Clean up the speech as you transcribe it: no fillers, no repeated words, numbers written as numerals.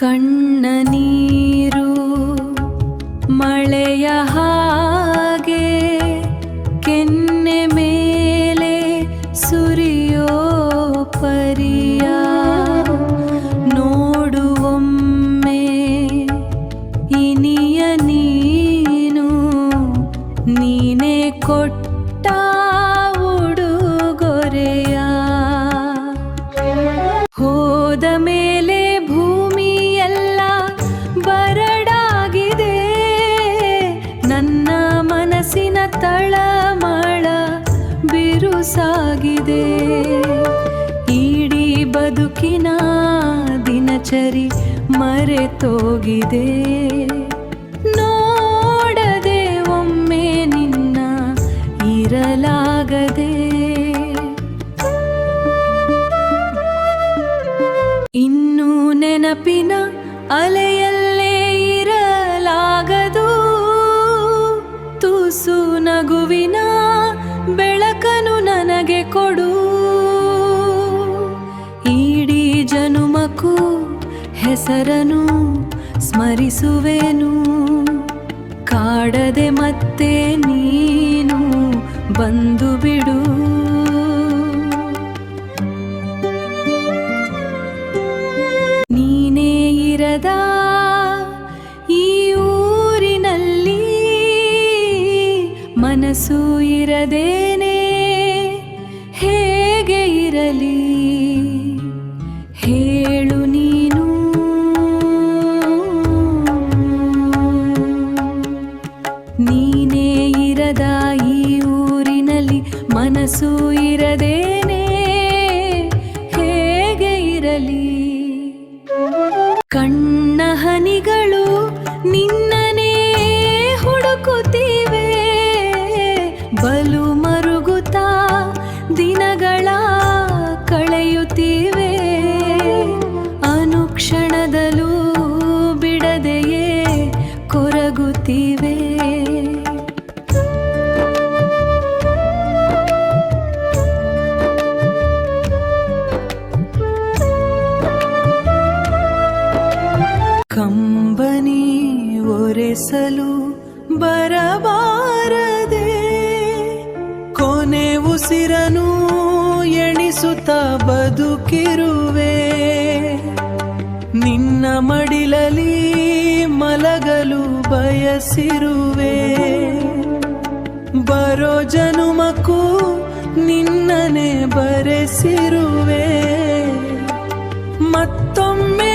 ಕಣ್ಣ ನೀರು ಮಳೆಯ ಹಾಗೆ ಕೆನ್ನೆ ಮೇಲೆ ಸುರಿಯೋ ಪರಿಯ ನೋಡುವೊಮ್ಮೆ ಇನಿಯ ನೀನು ನೀನೇ ಕೊಟ್ಟ ಉಡುಗೊರೆಯ ಹೋದ ಮೇಲೆ ಭೂಮಿಯೆಲ್ಲ ಬರಡಾಗಿದೆ ನನ್ನ ಮನಸ್ಸಿನ ತಳಮಳ ಬಿರುಸಾಗಿದೆ ಇಡೀ ಬದುಕಿನ ದಿನಚರಿ ಮರೆತೋಗಿದೆ ನೋಡದೆ ಒಮ್ಮೆ ನಿನ್ನ ಇರಲಾಗದೆ ಇನ್ನು ನೆನಪಿನ ಅಲೆಯಲ್ಲೇ ಇರಲಾಗದು ತುಸು ನಗುವಿನ ಬೆಳಕನು ನನಗೆ ಕೊಡು ಇಡೀ ಜನುಮಕ್ಕೂ ಹೆಸರನು ಸ್ಮರಿಸುವೆನು ಕಾಡದೆ ಮತ್ತೆ ನೀನು ಬಂದು ಬಿಡು ನೀನೇ ಇರದ ಈ ಊರಿನಲ್ಲಿ ಮನಸ್ಸು ಇರದೇನೆ ಹೇಗೆ ಇರಲಿ ಹೇಳು ನೀನು ನೀನೇ ಇರದ ಈ ಊರಿನಲ್ಲಿ ಮನಸ್ಸು ಇರದೇನೆ ಹೇಗೆ ಇರಲಿ ಕಣ್ಣ ಹನಿಗಳು ನಿನ್ನನೇ ಹುಡುಕುತ್ತಿವೆ ಬಲು ಮರುಗುತ್ತಾ ದಿನಗಳ ಕಳೆಯುತ್ತಿವೆ ಅನುಕ್ಷಣದಲ್ಲೂ ಬಿಡದೆಯೇ ಕೊರಗುತ್ತಿವೆ ಕಂಬನಿ ಒರೆಸಲು ಬರಬಾರದೆ ಕೊನೆ ಉಸಿರನು ಎಣಿಸುತ್ತಾ ಬದುಕಿರುವೆ ನಿನ್ನ ಮಡಿಲಲಿ ಮಲಗಲು ಬಯಸಿರುವೆ ಬರೋ ಜನುಮಕ್ಕೂ ನಿನ್ನನೆ ಬರೆಸಿರುವೆ ಮತ್ತೊಮ್ಮೆ